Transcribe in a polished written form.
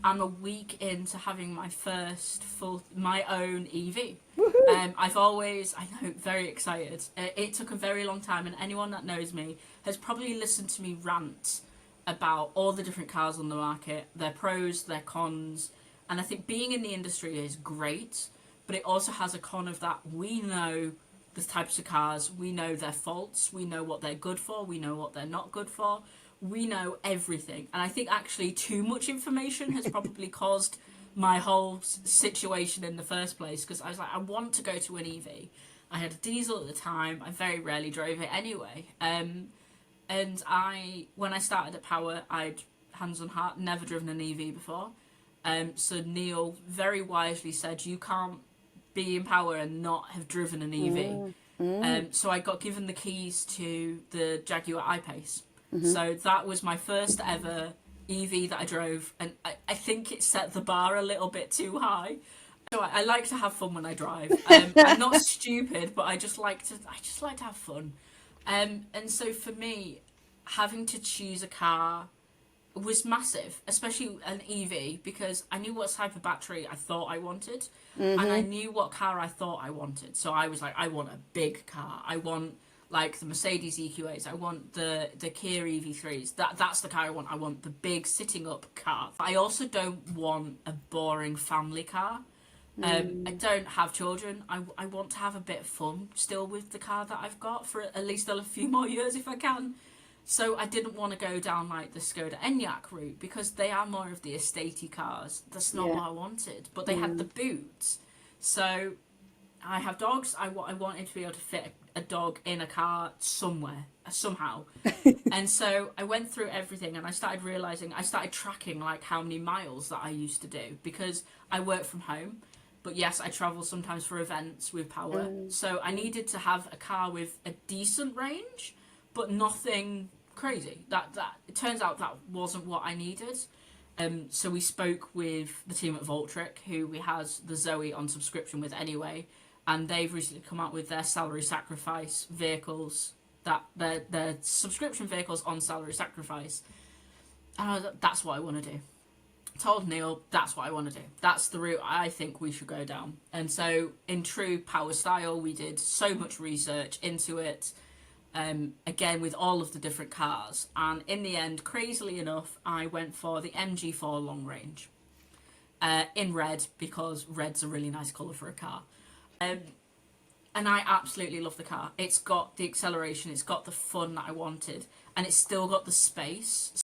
I'm a week into having my first my own EV. Woohoo! I know, very excited. It took a very long time, and anyone that knows me has probably listened to me rant about all the different cars on the market, their pros, their cons, and I think being in the industry is great, but it also has a con of that we know the types of cars, we know their faults, we know what they're good for, we know what they're not good for, we know everything. And I think actually too much information has probably caused my whole situation in the first place, because I was like, I want to go to an EV. I had a diesel at the time, I very rarely drove it anyway. And when I started at Power, I'd, hands on heart, never driven an EV before. So Neil very wisely said, you can't be in Power and not have driven an EV. So I got given the keys to the Jaguar I-PACE. So that was my first ever EV that I drove, and I think it set the bar a little bit too high. So I like to have fun when I drive. I'm not stupid, but I just like to have fun. And so for me, having to choose a car was massive, especially an EV, because I knew what type of battery I thought I wanted, and I knew what car I thought I wanted. So I was like, I want a big car. I want like the Mercedes EQAs. I want the Kia EV3s. That's the car I want. I want the big sitting up car. I also don't want a boring family car. I don't have children. I want to have a bit of fun still with the car that I've got for at least a few more years if I can. So I didn't want to go down like the Skoda Enyaq route, because they are more of the estatey cars. That's not what I wanted. But they had the boots. So I have dogs. I wanted to be able to fit a dog in a car somewhere, somehow. And so I went through everything, and I started realising, I started tracking like how many miles that I used to do, because I work from home. But yes, I travel sometimes for events with Power. So I needed to have a car with a decent range, but nothing crazy. That it turns out that wasn't what I needed. So we spoke with the team at Voltric, who we has the Zoe on subscription with anyway, and they've recently come out with their salary sacrifice vehicles, that their subscription vehicles on salary sacrifice. And I was like, that's what I want to do. Told Neil, that's what I want to do. That's the route I think we should go down. And so in true Power style, we did so much research into it, again with all of the different cars, and in the end, crazily enough, I went for the MG4 Long Range in red, because red's a really nice colour for a car. And I absolutely love the car. It's got the acceleration, it's got the fun that I wanted, and it's still got the space.